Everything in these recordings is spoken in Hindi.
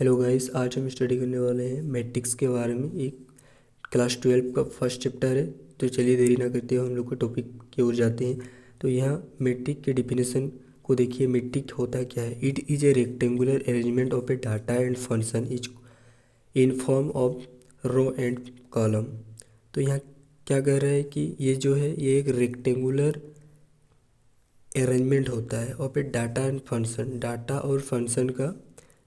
हेलो गाइस, आज हम स्टडी करने वाले हैं मैट्रिक्स के बारे में। एक क्लास 12 का फर्स्ट चैप्टर है। तो चलिए देरी ना करते हुए हम लोग को टॉपिक की ओर जाते हैं। तो यहाँ मैट्रिक के डिफिनेशन को देखिए। मैट्रिक होता क्या है? It is a rectangular arrangement of a data and function is in form of row and column. तो यहाँ क्या कह रहा है कि ये जो है ये एक रेक्टेंगुलर अरेंजमेंट होता है of a data and function. Data और फंक्शन का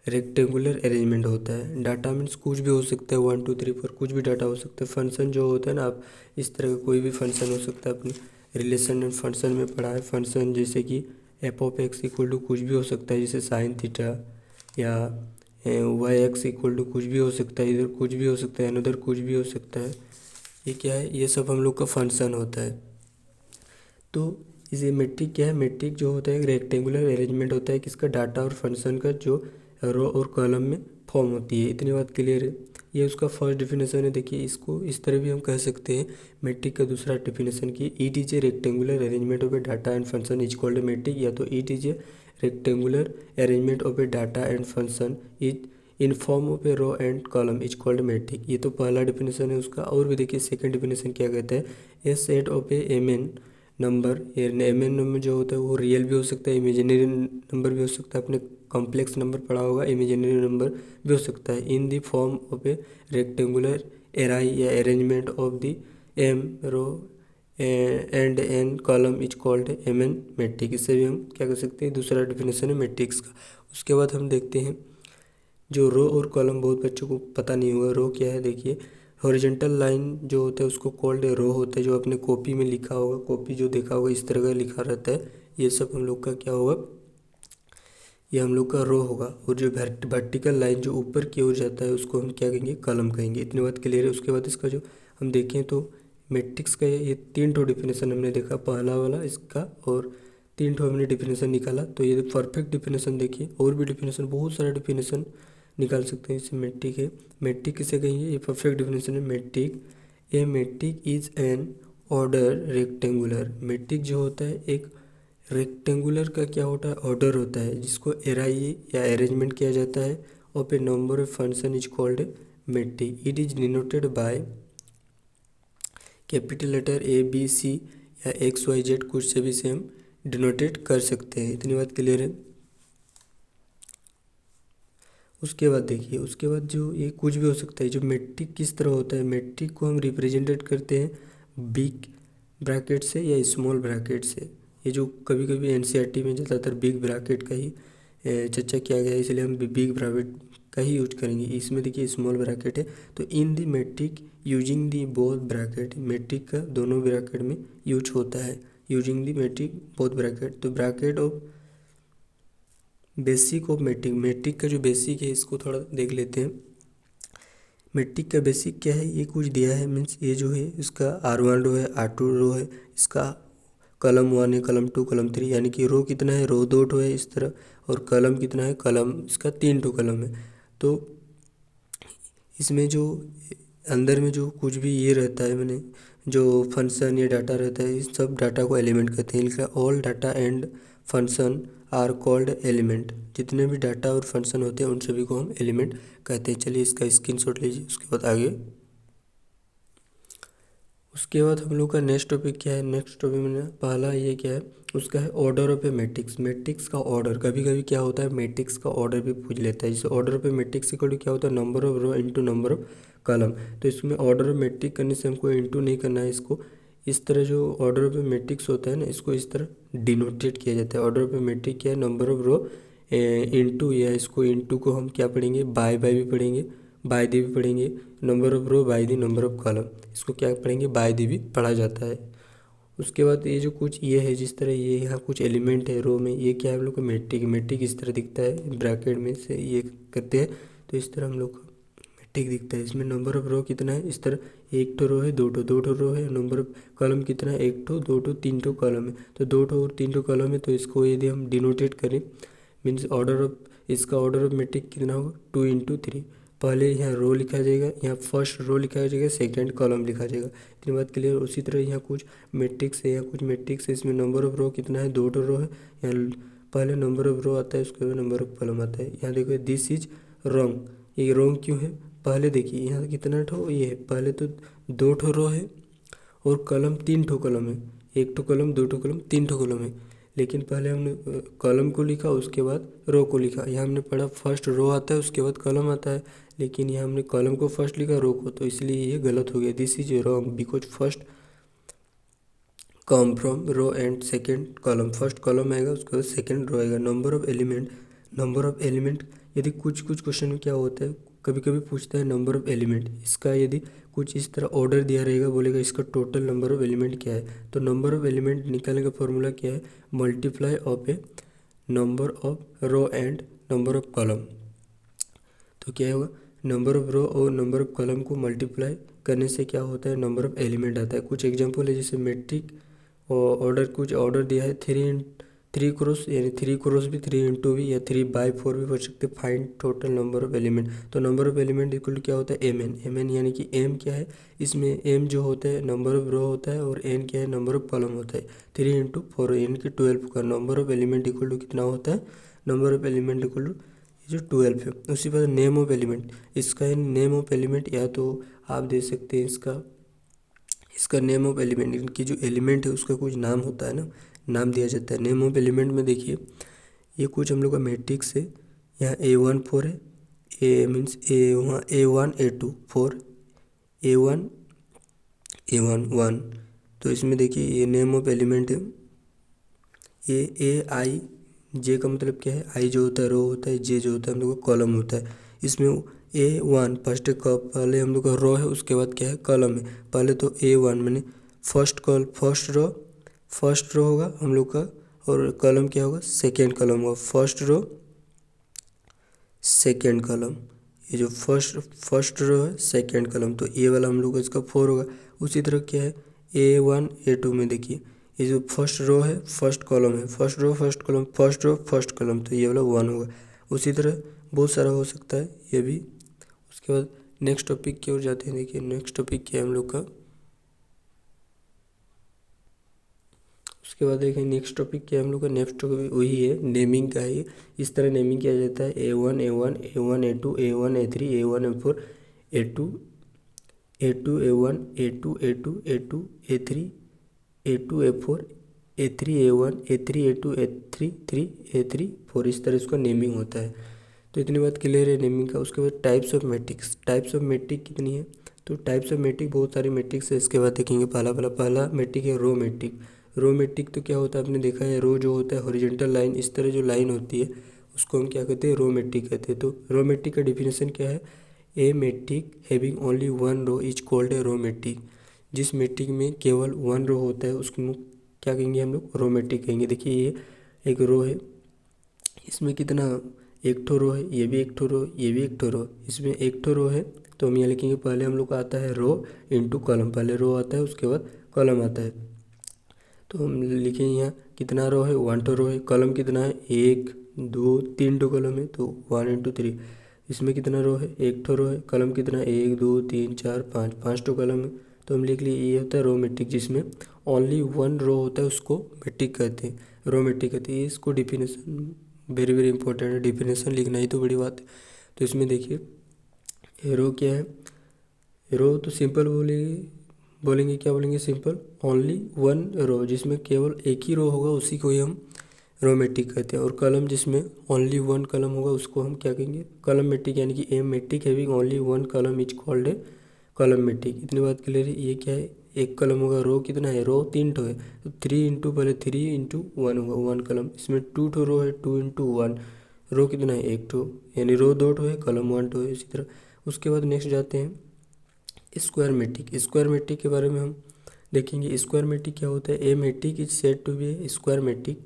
रेक्टेंगुलर अरेंजमेंट होता है। डाटा मीन्स कुछ भी हो सकता है, 1 2 3 4 कुछ भी डाटा हो सकता है। फंक्शन जो होता है ना, आप इस तरह का कोई भी फंक्शन हो सकता है। अपने रिलेशन एंड फंक्शन में पढ़ा है फंक्शन, जैसे कि F of X equal to कुछ भी हो सकता है, जैसे साइन थीटा, या वाई एक्स इक्वल टू कुछ भी हो सकता है, इधर कुछ भी हो सकता है, अनदर कुछ भी हो सकता है। ये क्या है? ये सब हम लोग का फंक्शन होता है। तो इसे मैट्रिक क्या है? मैट्रिक जो होता है एक रेक्टेंगुलर अरेंजमेंट होता है किसका? डाटा और फंक्शन का, जो रो और कॉलम में फॉर्म होती है। इतनी बात क्लियर है। ये उसका फर्स्ट डिफिनेशन है। देखिए, इसको इस तरह भी हम कह सकते हैं मैट्रिक का दूसरा डिफिनेशन कि it is a rectangular arrangement of a data and function is called a matrix, या तो it is a rectangular arrangement of a data and function is in form of a row and column is called matrix. ये तो पहला डिफिनेशन है उसका। और भी देखिए सेकंड डिफिनेशन क्या कहता है? A set of a M N number. ये एम एन नंबर जो होता है वो रियल भी हो सकता है, इमेजिनरी नंबर भी हो सकता है। अपने कॉम्प्लेक्स नंबर पढ़ा होगा, इमेजिनरी नंबर भी हो सकता है। In the form of a rectangular array या arrangement of the m row and n column is called m n matrix. इससे भी हम क्या कर सकते हैं? दूसरा डिफिनेशन है मैट्रिक्स का। उसके बाद हम देखते हैं जो रो और कॉलम, बहुत बच्चों को पता नहीं होगा रो क्या है। देखिए, हॉरिजॉन्टल लाइन जो होता है उसको कॉल्ड रो होता है। जो अपने कॉपी में लिखा होगा, कॉपी जो देखा होगा इस तरह का लिखा रहता है, ये सब हम लोग का क्या होगा? ये हम लोग का रो होगा। और जो वर्टिकल लाइन जो ऊपर की ओर जाता है उसको हम क्या कहेंगे? कॉलम कहेंगे। इतनी बात क्लियर है। उसके बाद इसका जो हम देखें तो मैट्रिक्स का ये 3 ठो डिफिनेशन हमने देखा, पहला वाला इसका, और 3 ठो हमने डिफिनेशन निकाला। तो ये परफेक्ट डिफिनेशन देखिए। और भी डिफिनेशन, बहुत सारा डिफिनेशन निकाल सकते हैं इससे। मैट्रिक है, मैट्रिक किसे कहेंगे? ये परफेक्ट डिफिनेशन है matrix. A matrix is an order rectangular. Matrix जो होता है एक रेक्टेंगुलर का क्या होता है? ऑर्डर होता है, जिसको एराई या अरेंजमेंट किया जाता है of a number of function is called matrix. It is denoted by capital letter A B C या एक्स वाई जेड, कुछ से भी से हम डिनोटेट कर सकते हैं। इतनी बात क्लियर है। उसके बाद देखिए, उसके बाद जो ये कुछ भी हो सकता है। जो मैट्रिक किस तरह होता है? मैट्रिक को हम रिप्रेजेंटेड करते हैं बिग ब्रैकेट से या स्मॉल ब्रैकेट से। ये जो कभी कभी एनसीईआरटी में ज़्यादातर बिग ब्रैकेट का ही चर्चा किया गया है, इसलिए हम बिग ब्रैकेट का ही यूज करेंगे। इसमें देखिए स्मॉल ब्रैकेट है। तो in the matrix using the both bracket, matrix का दोनों ब्रैकेट में यूज होता है। Using the matrix both bracket, तो bracket of basic of matrix. Matrix का जो बेसिक है इसको थोड़ा देख लेते हैं। मैट्रिक का बेसिक क्या है? ये कुछ दिया है, मीन्स ये जो है इसका R1 रो है, R2 रो है, इसका कलम 1 है, कलम 2, कलम 3, यानी कि रो कितना है? रो 2 ठो है इस तरह। और कलम कितना है? कलम इसका 3 ठो कलम है। तो इसमें जो अंदर में जो कुछ भी ये रहता है, मैंने जो फंक्शन या डाटा रहता है, इस सब डाटा को एलिमेंट कहते हैं। इनका all data and function are called element. जितने भी डाटा और फंक्शन होते हैं उन सभी को हम एलिमेंट कहते हैं। चलिए इसका स्क्रीनशॉट लीजिए। उसके बाद आगे, उसके बाद हम लोग का नेक्स्ट टॉपिक क्या है? नेक्स्ट टॉपिक में पहला ये क्या है? उसका है order of a matrix. Matrix का ऑर्डर, कभी कभी क्या होता है मैट्रिक्स का ऑर्डर भी पूछ लेता है। जैसे order of a matrix equal to क्या होता है? Number of row into number of column. तो इसमें ऑर्डर ऑफ मैट्रिक करने से हमको इंटू नहीं करना है इसको। इस तरह जो ऑर्डर ऑफ ए मैट्रिक्स होता है ना, इसको इस तरह डिनोटेट किया जाता है। ऑर्डर ऑफ ए मैट्रिक क्या है? नंबर ऑफ रो इंटू, या इसको इंटू को हम क्या पढ़ेंगे? बाय भी पढ़ेंगे, बाय दी भी पढ़ेंगे। Number of row by the number of column, इसको क्या पढ़ेंगे? बाय दी भी पढ़ा जाता है। उसके बाद ये जो कुछ ये है, जिस तरह ये यहाँ कुछ एलिमेंट है रो में, ये क्या है हम लोग का? मैट्रिक। मैट्रिक इस तरह दिखता है, ब्रैकेट में से ये करते हैं तो इस तरह हम लोग का मैट्रिक दिखता है। इसमें नंबर ऑफ रो कितना है? इस तरह 1 ठो रो है, 2 ठो रो है। नंबर ऑफ कॉलम कितना है? 1 ठो, 2 ठो, 3 ठो कॉलम है। तो 2 ठो और 3 ठो कॉलम है, तो इसको यदि हम डिनोटेट करें, मीन्स ऑर्डर ऑफ, इसका ऑर्डर ऑफ मैट्रिक कितना होगा? 2 इंटू 3। पहले यहाँ रो लिखा जाएगा, यहाँ फर्स्ट रो लिखा जाएगा, सेकंड कॉलम लिखा जाएगा। इतनी बात क्लियर। उसी तरह यहाँ कुछ मैट्रिक्स है, यहाँ कुछ मैट्रिक्स है। इसमें नंबर ऑफ रो कितना है? 2 ठो रो है। यहाँ पहले नंबर ऑफ रो आता है, उसके बाद नंबर ऑफ कॉलम आता है। यहाँ देखो, दिस इज रॉन्ग। ये रॉन्ग क्यों है? पहले देखिए यहाँ कितना ठो ये है, पहले तो 2 ठो रो है और कॉलम 3 ठो कॉलम है। 1 ठो कॉलम, 2 ठो कॉलम, 3 ठो कॉलम है। लेकिन पहले हमने कॉलम को लिखा, उसके बाद रो को लिखा। यहाँ हमने पढ़ा फर्स्ट रो आता है उसके बाद कॉलम आता है, लेकिन यहाँ हमने कॉलम को फर्स्ट लिखा रो को, तो इसलिए ये गलत हो गया। This is wrong because first come from row and second column. First column आएगा उसके बाद सेकेंड रो आएगा। नंबर ऑफ एलिमेंट यदि कुछ क्वेश्चन में क्या होता है, कभी कभी पूछता है नंबर ऑफ एलिमेंट। इसका यदि कुछ इस तरह ऑर्डर दिया रहेगा, बोलेगा इसका टोटल नंबर ऑफ एलिमेंट क्या है, तो नंबर ऑफ एलिमेंट निकालने का फॉर्मूला क्या है? Multiply of a number of row and number of column. तो क्या होगा? नंबर ऑफ रो और नंबर ऑफ कॉलम को मल्टीप्लाई करने से क्या होता है? नंबर ऑफ एलिमेंट आता है। कुछ एग्जांपल है, जैसे मैट्रिक और कुछ ऑर्डर दिया है 3 क्रॉस, यानी 3 क्रॉस भी, 3 इंटू भी, या 3/4 भी पढ़ सकते। Find total number of element. तो नंबर ऑफ एलिमेंट इक्वल क्या होता है? एम एन यानी कि एम क्या है इसमें? एम जो होता है नंबर ऑफ रो होता है और एन क्या है? नंबर ऑफ कॉलम होता है। 3 इंटू 4 यानी कि 12 का number of element equal to कितना होता है? Number of element equal to जो 12 है। उसी पर नेम ऑफ एलिमेंट, इसका नेम ऑफ एलिमेंट या तो आप दे सकते हैं इसका नेम ऑफ एलिमेंट, इनकी जो एलिमेंट है उसका कुछ नाम होता है ना, नाम दिया जाता है। नेम ऑफ एलिमेंट में देखिए ये कुछ हम लोग का मैट्रिक्स है। यहाँ A1 4 है, ए मीन्स ए, वहाँ A1 A2 4, A1 1। तो इसमें देखिए ये नेम ऑफ एलिमेंट है। आई जे का मतलब क्या है? आई जो होता है रो होता है, जे जो होता है हम लोग का कॉलम होता है। इसमें A1 फर्स्ट पहले हम लोग का रो है, उसके बाद क्या है? कॉलम है। पहले तो A1 मैंने फर्स्ट रो होगा हम लोग का, और कॉलम क्या होगा? सेकेंड कॉलम होगा। फर्स्ट रो सेकेंड कॉलम, ये जो फर्स्ट रो है सेकेंड कॉलम, तो ये वाला हम लोग का इसका 4 होगा। उसी तरह क्या है? A1 A2 में देखिए ये जो फर्स्ट रो है फर्स्ट कॉलम है, first row first column, first row first column, तो ये वाला 1 होगा। उसी तरह बहुत सारा हो सकता है ये भी। उसके बाद नेक्स्ट टॉपिक की ओर जाते हैं। देखिए नेक्स्ट टॉपिक क्या है हम लोग का, उसके बाद देखें नेक्स्ट टॉपिक क्या है हम लोग का। नेक्स्ट टॉपिक वही है, नेमिंग का है। इस तरह नेमिंग किया जाता है। A1 A1 A1 A2 A1 A3 A1 A4 A2 A2 A1 A2 A2 A2 A3 A2 A4 A3 A1 A3 A2 A3 3 A3 4, इस तरह इसका नेमिंग होता है। तो इतनी बात क्लियर है नेमिंग का। उसके बाद टाइप्स ऑफ मैट्रिक कितनी है? तो टाइप्स ऑफ मैट्रिक बहुत सारी मैट्रिक्स है। इसके बाद देखेंगे पहला मैट्रिक है रो मैट्रिक। तो क्या होता है? आपने देखा है रो जो होता है हॉरिजॉन्टल लाइन, इस तरह जो लाइन होती है उसको हम क्या कहते हैं? रो मैट्रिक कहते हैं। तो रो मैट्रिक का डिफिनेशन क्या है? A matrix having only 1 row is called a row matrix. जिस मैट्रिक में केवल 1 रो होता है उसको क्या कहेंगे हम लोग? रो मैट्रिक कहेंगे। देखिए ये एक रो है, इसमें कितना? 1 ठो रो है, ये भी 1 ठो रो, ये भी 1 ठो रो, इसमें 1 ठो रो है। तो हम यहाँ लिखेंगे पहले हम लोग का आता है रो इंटू कॉलम। पहले रो आता है उसके बाद कॉलम आता है। तो हम लिखेंगे यहाँ कितना रो है? 1 ठो रो है। कॉलम कितना है? 1 2 3 ठो कॉलम है, तो 1 इंटू 3। इसमें कितना रो है? 1 ठो रो है। कॉलम कितना है? 1 2 3 4 5 ठो कॉलम है। तो हम लिख लिए ये होता है रो मैट्रिक, जिसमें ओनली 1 रो होता है उसको मैट्रिक कहते हैं, रो मैट्रिक कहते हैं। इसको डिफिनेशन वेरी वेरी इंपॉर्टेंट है, डिफिनेशन लिखना ही तो बड़ी बात है। तो इसमें देखिए रो क्या है? रो तो सिंपल बोलेंगे क्या बोलेंगे? सिंपल ओनली 1 रो, जिसमें केवल एक ही रो होगा उसी को ही हम रो मैट्रिक कहते हैं। और कॉलम जिसमें ओनली 1 कॉलम होगा उसको हम क्या कहेंगे? कॉलम मैट्रिक, यानी कि a matrix having only 1 column is called a column matrix. इतनी बात क्लियर है। ये क्या है? 1 कॉलम होगा। रो कितना है? रो 3 ठो है, तो 3 इंटू पहले 3 इंटू 1 होगा 1 कॉलम। इसमें 2 ठो रो है, 2 इंटू 1। रो कितना है? 1 ठो, यानी रो 2 ठो है, कॉलम 1 ठो है। इसी तरह उसके बाद नेक्स्ट जाते हैं स्क्वायर मैट्रिक के बारे में हम देखेंगे। स्क्वायर मैट्रिक क्या होता है? A matrix is said to be a square matrix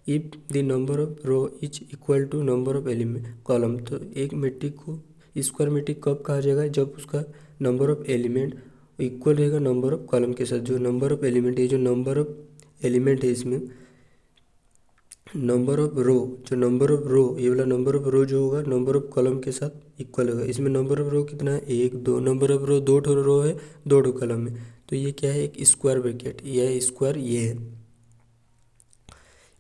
if the number of row is equal to number of element column. तो एक मैट्रिक को स्क्वायर मैट्रिक कब कहा जाएगा? जब उसका नंबर ऑफ एलिमेंट इक्वल रहेगा नंबर ऑफ कॉलम के साथ। जो नंबर ऑफ एलिमेंट है, जो नंबर ऑफ एलिमेंट है, इसमें नंबर ऑफ रो, जो नंबर ऑफ रो, ये वाला नंबर ऑफ रो जो होगा नंबर ऑफ कॉलम के साथ इक्वल होगा। इसमें नंबर ऑफ रो कितना है? 1 2। नंबर ऑफ रो 2 ठो रो है, 2 ठो कॉलम है, तो ये क्या है? एक स्क्वायर ब्रैकेट। यह स्क्वायर, ये है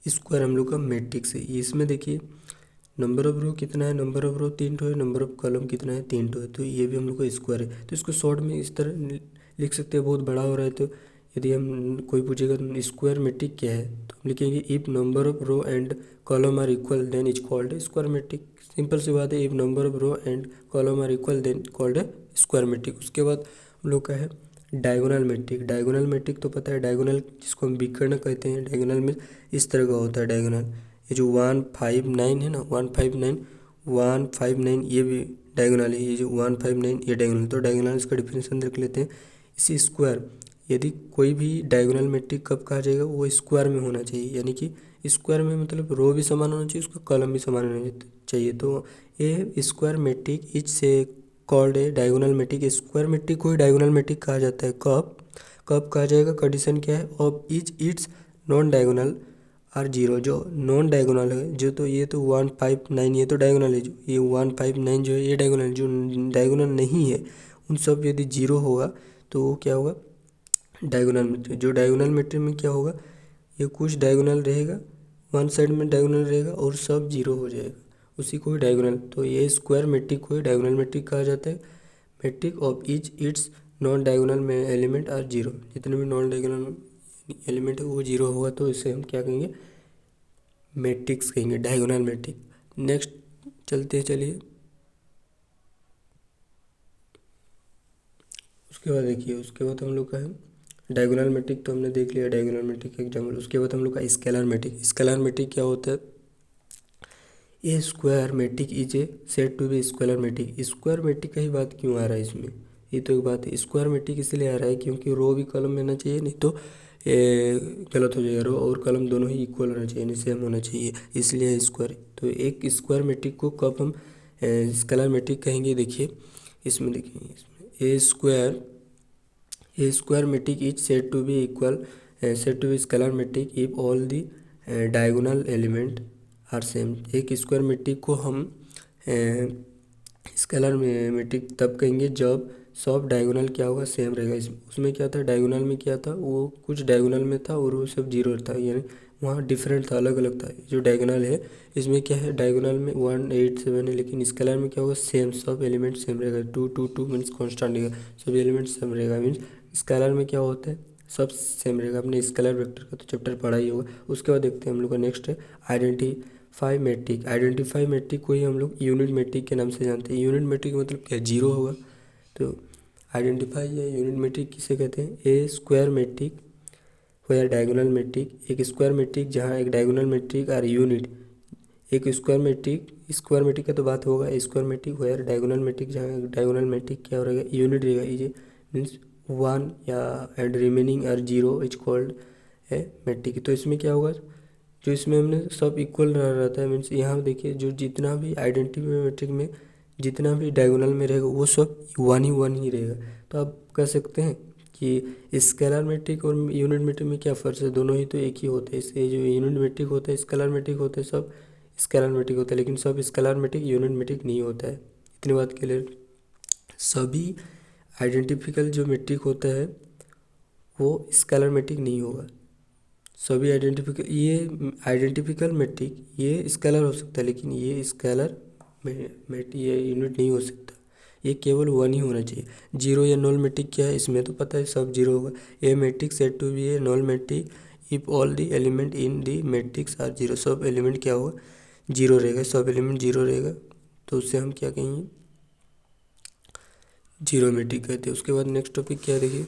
स्क्वायर हम लोग का मैट्रिक्स है। इसमें देखिए नंबर ऑफ रो कितना है, नंबर ऑफ रो 3 ठो है, नंबर ऑफ कॉलम कितना है 3 ठो है, तो ये भी हम लोग का स्क्वायर है। तो इसको शॉर्ट में इस तरह लिख सकते हैं, बहुत बड़ा हो रहा है तो यदि हम कोई पूछेगा तो स्क्वायर मैट्रिक क्या है तो हम लिखेंगे if number of row and column are equal then is called square matrix. Simple सी बात है, if number of row and column are equal then called square matrix. उसके बाद हम लोग का है डायगोनल मैट्रिक। डायगोनल मैट्रिक तो पता है, डायगोनल जिसको हम विकर्ण कहते हैं, डायगोनल में इस तरह का होता है डायगोनल। ये जो 159 है ना, 159 ये भी डायगोनल है, ये जो 159 ये डायगोनल। तो डायगोनल इसका डिफिनेशन देख लेते हैं। इसी स्क्वायर, यदि कोई भी डायगोनल मैट्रिक कब कहा जाएगा, वो स्क्वायर में होना चाहिए, यानी कि स्क्वायर में मतलब रो भी समान होना चाहिए, उसका कॉलम भी समान होना चाहिए। तो ये स्क्वायर मैट्रिक इच से कॉल्ड है डायगोनल मैट्रिक। स्क्वायर मैट्रिक को ही डायगोनल मैट्रिक कहा जाता है। कब कब कहा जाएगा, कंडीशन क्या है, of each its non diagonal are zero. जो नॉन डायगोनल है, जो तो ये तो 159 ये तो डायगोनल है, जो ये 159 जो है ये डायगोनल है। जो डायगोनल नहीं है उन सब यदि जीरो होगा तो वो क्या होगा, डायगोनल मैट्रिक। जो डायगोनल मैट्रिक में क्या होगा, ये कुछ डायगोनल रहेगा, वन साइड में डायगोनल रहेगा और सब जीरो हो जाएगा, उसी को ही डायगोनल। तो ये स्क्वायर मैट्रिक को ही डायगोनल मैट्रिक कहा जाता है। Matrix of each its non diagonal में एलिमेंट आर जीरो। जितने भी नॉन डायगोनल एलिमेंट है वो जीरो होगा, तो इसे हम क्या कहेंगे, मैट्रिक्स कहेंगे, डायगोनल मैट्रिक। नेक्स्ट चलते हैं, चलिए। उसके बाद देखिए, उसके बाद हम लोग का है डायगोनल मैट्रिक, तो हमने देख लिया डायगोनल मैट्रिक का एग्जाम्पल। उसके बाद हम लोग का स्केलर मैट्रिक। स्केलर मैट्रिक क्या होता है, a square matrix is a set to be square matrix. Square matrix का ही बात क्यों आ रहा है इसमें, ये तो एक बात है। स्क्वायर मैट्रिक इसलिए आ रहा है क्योंकि रो भी कॉलम में होना चाहिए, नहीं तो गलत हो जाएगा। रो और कॉलम दोनों ही इक्वल होना चाहिए, नहीं सेम होना चाहिए, इसलिए स्क्वायर। तो एक स्क्वायर मैट्रिक को कब हम स्केलर मैट्रिक कहेंगे, देखिए इसमें, देखिए इसमें a square matrix is set to be equal, set to be scalar matrix if all the diagonal element are same. एक स्क्वायर मैट्रिक को हम स्केलर मैट्रिक तब कहेंगे जब सब डायगोनल क्या होगा, सेम रहेगा। उसमें क्या था, डायगोनल में क्या था, वो कुछ डायगोनल में था और वो सब जीरो था, यानी वहाँ डिफरेंट था, अलग अलग था। जो डायगोनल है इसमें क्या है, डायगोनल में 187 है, लेकिन स्केलर में क्या होगा, सेम, सब एलिमेंट सेम रहेगा। 2 मीन्स कॉन्स्टेंट रहेगा, सब एलिमेंट सेम रहेगा। मीन्स स्केलर में क्या होता है, सब सेम रहेगा। अपने स्केलर वेक्टर का तो चैप्टर पढ़ा ही होगा। उसके बाद देखते हैं हम लोग का नेक्स्ट है आइडेंटिफाई मैट्रिक। आइडेंटिफाई मैट्रिक को ही हम लोग यूनिट मैट्रिक के नाम से जानते हैं। यूनिट मैट्रिक मतलब क्या, जीरो होगा। तो आइडेंटिफाई या यूनिट मैट्रिक किसे कहते हैं, a square matrix where diagonal matrix. एक स्क्वायर मैट्रिक जहाँ एक डायगोनल मैट्रिक आर यूनिट। एक स्क्वायर मैट्रिक का तो बात होगा, square matrix where diagonal matrix, जहाँ डायगोनल मैट्रिक क्या रहेगा, यूनिट रहेगा। ये मीन्स 1 या and remaining are zero is called है मैट्रिक। तो इसमें क्या होगा, जो इसमें हमने सब इक्वल रहता है, मीन्स यहाँ देखिए जो जितना भी आइडेंटिटी मैट्रिक में जितना भी डायगोनल में रहेगा वो सब 1 ही रहेगा। तो आप कह सकते हैं कि स्केलर मैट्रिक और यूनिट मैट्रिक में क्या फ़र्क है, दोनों ही तो एक ही होते हैं। इससे जो यूनिट मैट्रिक होता है, स्केलर मैट्रिक होता है, सब स्केलर मैट्रिक होता है, लेकिन सब स्केलर मैट्रिक यूनिट मैट्रिक नहीं होता है। इतनी बात के लिए सभी आइडेंटिफिकल जो मैट्रिक होता है वो स्केलर मैट्रिक नहीं होगा। सभी आइडेंटिफिकल मैट्रिक ये स्केलर हो सकता है, लेकिन ये स्केलर ये यूनिट नहीं हो सकता। ये केवल 1 ही होना चाहिए। जीरो या नॉल मैट्रिक क्या है, इसमें तो पता है सब जीरो होगा। A matrix set to be a null matrix if all the element in the matrix are zero. सब एलिमेंट क्या होगा, जीरो रहेगा, सब एलिमेंट जीरो रहेगा, तो उससे हम क्या कहेंगे, जीरो मैट्रिक कहते हैं। उसके बाद नेक्स्ट टॉपिक क्या है, देखिए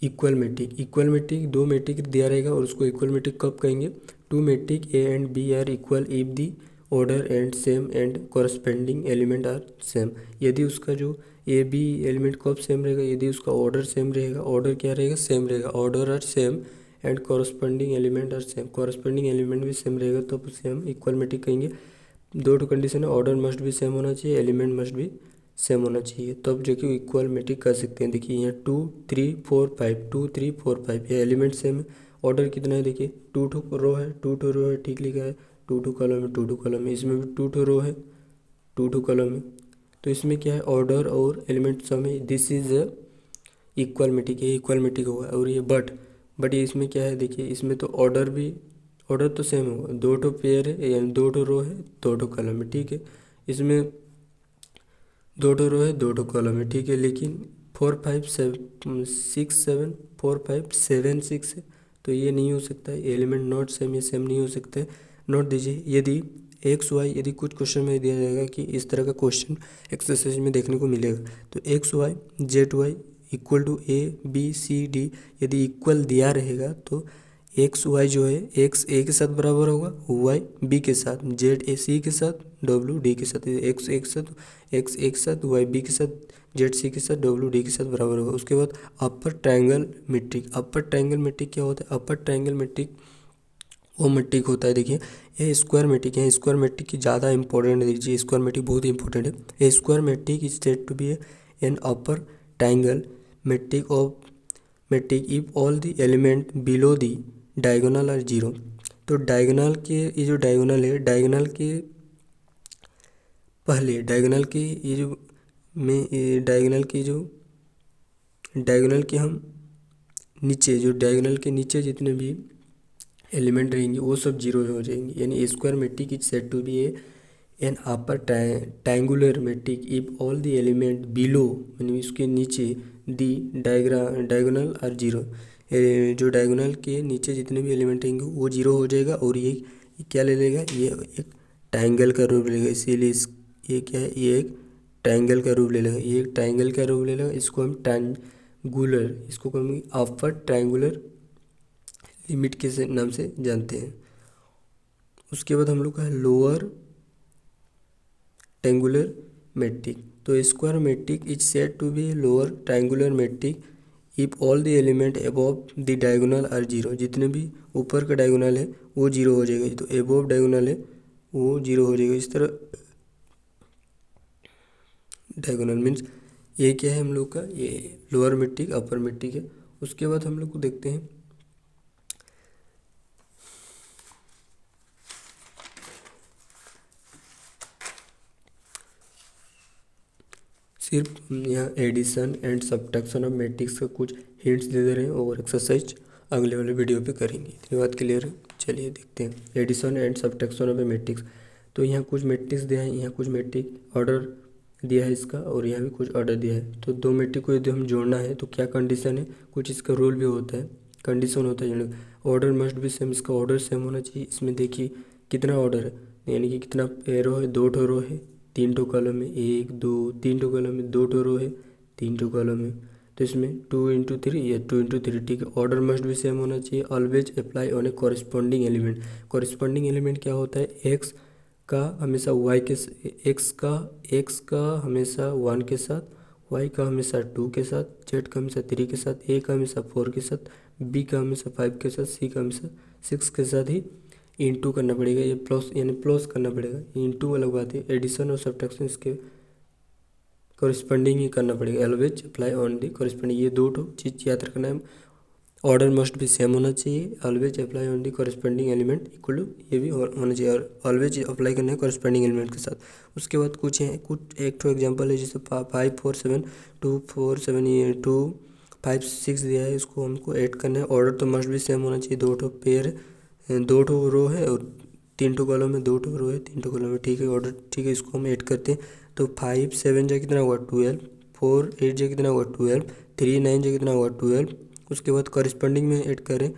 इक्वल मैट्रिक। इक्वल मैट्रिक दो मैट्रिक दिया रहेगा और उसको इक्वल मैट्रिक कब कहेंगे, two matrix A and B are equal if the order and same and corresponding element are same. यदि उसका जो ए बी एलिमेंट कब सेम रहेगा, यदि उसका ऑर्डर सेम रहेगा, ऑर्डर क्या रहेगा, सेम रहेगा, order are same and corresponding element are same, corresponding element भी सेम रहेगा, तो उसे हम इक्वल मैट्रिक कहेंगे। दो कंडीशन है, ऑर्डर मस्ट भी सेम होना चाहिए, एलिमेंट मस्ट भी सेम होना चाहिए, तब जो कि इक्वल मैट्रिक कर सकते हैं। देखिए यहाँ 2 3 4 5 2 3 4 5 ये एलिमेंट सेम है। ऑर्डर कितना है, देखिए 2 रो है, 2 रो है, ठीक लिखा है, 2 कॉलम है, 2 कॉलम है। इसमें भी 2 रो है, 2 कॉलम है। तो इसमें क्या है, ऑर्डर और एलिमेंट सम है, दिस इज इक्वल मैट्रिक, ये इक्वल मैट्रिक होगा। और ये बट बट ये इसमें क्या है, देखिए इसमें तो ऑर्डर तो सेम होगा, दो ठो पेयर है यानी दो ठो रो है दो ठो कॉलम है, ठीक है। इसमें दो ठो रो है दो ठो कॉलम है, ठीक है। लेकिन 4 5 7 6 7 4 5 7 6 है, तो ये नहीं हो सकता है, एलिमेंट नॉट सेम, ये सेम नहीं हो सकते हैं। नोट दीजिए, यदि एक्स वाई, यदि कुछ क्वेश्चन में दिया जाएगा कि इस तरह का क्वेश्चन एक्सरसाइज में देखने को मिलेगा, तो x y z y equal to a B c d यदि इक्वल दिया रहेगा तो एक्स वाई जो है एक्स ए के साथ बराबर होगा, वाई बी के साथ, जेड ए सी के साथ, डब्ल्यू डी के साथ, एक्स एक साथ एक्स एक साथ वाई बी के साथ, जेड सी के साथ, डब्ल्यू डी के साथ बराबर होगा। उसके बाद अपर ट्रायंगल मेट्रिक, अपर ट्रायंगल मेट्रिक क्या होता है, अपर ट्रायंगल मेट्रिक वो मेट्रिक होता है, देखिए ये स्क्वायर मेट्रिक है, स्क्वायर मेट्रिक की ज़्यादा इंपॉर्टेंट है, देखिए स्क्वायर मेट्रिक बहुत ही इंपॉर्टेंट है। A square matrix is said to be an upper triangle matrix of matrix if all the element below the diagonal are zero. तो डायगोनल के ये जो डायगोनल है, डायगोनल के पहले डायगोनल के ये जो में डायगोनल के हम नीचे, जो डायगोनल के नीचे जितने भी एलिमेंट रहेंगे वो सब जीरो हो जाएंगे, यानी square matrix is said to be an upper triangular matrix if all the element below, यानी उसके नीचे दी डायगोनल आर जीरो, जो डायगोनल के नीचे जितने भी एलिमेंट रहेंगे वो जीरो हो जाएगा। और ये क्या ले लेगा, ये एक ट्रायंगल का रूप लेगा, इसीलिए ये क्या है, ये एक ट्रायंगल का रूप ले लेगा, ये एक ट्रायंगल का रूप ले लेगा। इसको हम ट्रायंगुलर, इसको हम अपर ट्रायंगुलर लिमिट के नाम से जानते हैं। उसके बाद हम लोग का है लोअर ट्रायंगुलर मेट्रिक। तो square matrix is said to be lower triangular matrix if all the element above the diagonal are zero, जितने भी ऊपर का डायगोनल है वो जीरो हो जाएगा, तो अबव डायगोनल है वो जीरो हो जाएगा। इस तरह डायगोनल मीन्स ये क्या है हम लोग का, ये लोअर मेट्रिक अपर मेट्रिक है। उसके बाद हम लोग को देखते हैं सिर्फ यहाँ addition and subtraction of matrix का कुछ हिंट्स दे दे रहे हैं और एक्सरसाइज अगले वाले वीडियो पे करेंगे। इतनी बात क्लियर है, चलिए देखते हैं addition and subtraction of a matrix. तो यहाँ कुछ मैट्रिक्स दिया है, यहाँ कुछ मैट्रिक ऑर्डर दिया है इसका, और यहाँ भी कुछ ऑर्डर दिया है। तो दो मैट्रिक को यदि हम जोड़ना है तो क्या कंडीशन है, कुछ इसका रूल भी होता है, कंडीशन होता है, ऑर्डर मस्ट भी सेम, इसका ऑर्डर सेम होना चाहिए। इसमें देखिए कितना ऑर्डर है, यानी कि कितना रो है, दो ठो रो है तीन ठो कॉलम में, एक दो तीन ठो कॉलम में, दो ठो रो है तीन ठो कॉलम में, तो इसमें 2 × 3 या 2 × 3, ठीक है। ऑर्डर मस्ट भी सेम होना चाहिए। Always apply on A corresponding element. Corresponding element क्या होता है, एक्स का हमेशा वाई के, एक्स का हमेशा 1 के साथ, वाई का हमेशा 2 के साथ, जेड का हमेशा 3 के साथ, ए का हमेशा 4 के साथ, बी का हमेशा 5 के साथ, सी का हमेशा 6 के साथ ही इंटू करना पड़ेगा, ये प्लस यानी प्लस करना पड़ेगा। इंटू अलग बात है, एडिशन और सब्ट्रैक्शन इसके कॉरेस्पॉन्डिंग ही करना पड़ेगा। Always apply on the corresponding, ये दो चीज़ याद रखना है। ऑर्डर मस्ट भी सेम होना चाहिए, always apply on the corresponding element equal to, ये भी होना चाहिए, और ऑलवेज अप्लाई करना है कॉरेस्पॉन्डिंग एलिमेंट के साथ। उसके बाद कुछ है, कुछ एक तो एग्जांपल है, जैसे 5 4 7 2 4 7 ये 2 5 6 दिया है, इसको हमको ऐड करना है। ऑर्डर तो मस्ट भी सेम होना चाहिए, दो ठो पेयर है, दो ठो रो है और तीन ठो कॉलम में, दो ठो रो है तीन ठो कॉलम में, ठीक है। ऑर्डर ठीक है, इसको हम ऐड करते हैं। तो 5 7 जा कितना हुआ 12, 4 8 जा कितना हुआ 12, 3 9 जा कितना हुआ 12। उसके बाद कॉरेस्पॉन्डिंग में ऐड करें,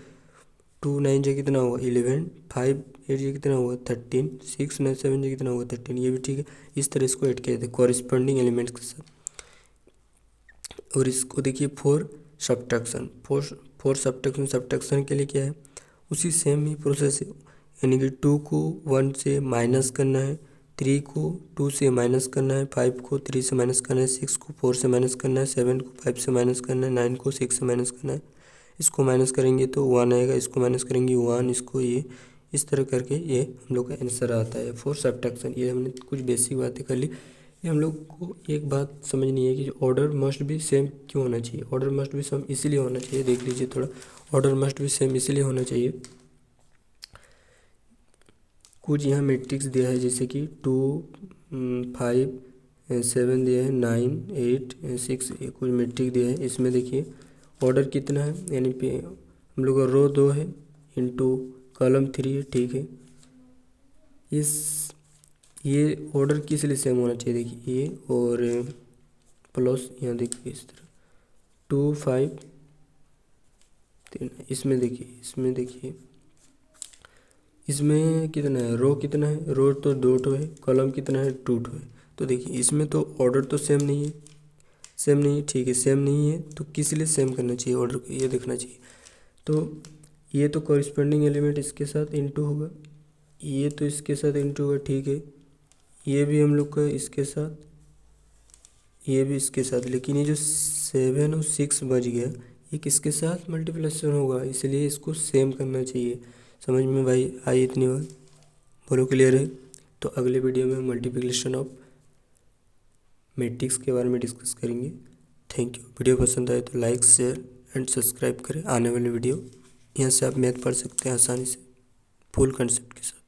2 9 जा कितना हुआ 11, 5 8 जा कितना हुआ 13, 6 9 7 जा कितना हुआ 13, ये भी ठीक है। इस तरह इसको ऐड किया था कॉरेस्पॉन्डिंग एलिमेंट्स के साथ। और इसको देखिए फोर सब्ट्रैक्शन, फोर सब्ट्रैक्शन के लिए क्या है, उसी सेम ही प्रोसेस है, यानी कि 2 को 1 से माइनस करना है, 3 को 2 से माइनस करना है, 5 को 3 से माइनस करना है, 6 को 4 से माइनस करना है, 7 को 5 से माइनस करना है, 9 को 6 से माइनस करना है। इसको माइनस करेंगे तो 1 आएगा, इसको माइनस करेंगे 1, इसको ये, इस तरह करके ये हम लोग का आंसर आता है फोर सब्ट्रैक्शन। ये हमने कुछ बेसिक बातें कर ली। ये हम लोग को एक बात समझनी है कि ऑर्डर मस्ट भी सेम क्यों होना चाहिए। ऑर्डर मस्ट भी सेम इसीलिए होना चाहिए, देख लीजिए थोड़ा, ऑर्डर मस्ट भी सेम इसीलिए होना चाहिए, कुछ यहाँ मैट्रिक्स दिया है, जैसे कि 2 5 7 दिया है, 9 8 6 कुछ मैट्रिक दिया है। इसमें देखिए ऑर्डर कितना है, यानी पे हम लोग का रो 2 है इंटू कॉलम 3 है, ठीक है। ये ऑर्डर किस लिए सेम होना चाहिए, देखिए ये और प्लस यहाँ देखिए इस तरह 2 5 3। इसमें देखिए इसमें कितना है, रो कितना है, रो तो 2 है, कॉलम कितना है 2 है। तो देखिए इसमें तो ऑर्डर तो सेम नहीं है, ठीक है, सेम नहीं है तो किस लिए सेम करना चाहिए ऑर्डर को, ये देखना चाहिए। तो ये तो कॉरिस्पोंडिंग एलिमेंट इसके साथ इंटू होगा, ये तो इसके साथ इंटू होगा, ठीक है। ये भी हम लोग का इसके साथ, ये भी इसके साथ, लेकिन ये जो 7 और 6 बच गया ये किसके साथ मल्टीप्लिकेशन होगा, इसलिए इसको सेम करना चाहिए। समझ में भाई आई इतनी बात, बोलो क्लियर है। तो अगले वीडियो में मल्टीप्लिकेशन ऑफ मैट्रिक्स के बारे में डिस्कस करेंगे। Thank you. वीडियो पसंद आए तो लाइक शेयर एंड सब्सक्राइब करें। आने वाले वीडियो यहाँ से आप मैथ पढ़ सकते हैं आसानी से फुल कंसेप्ट के साथ।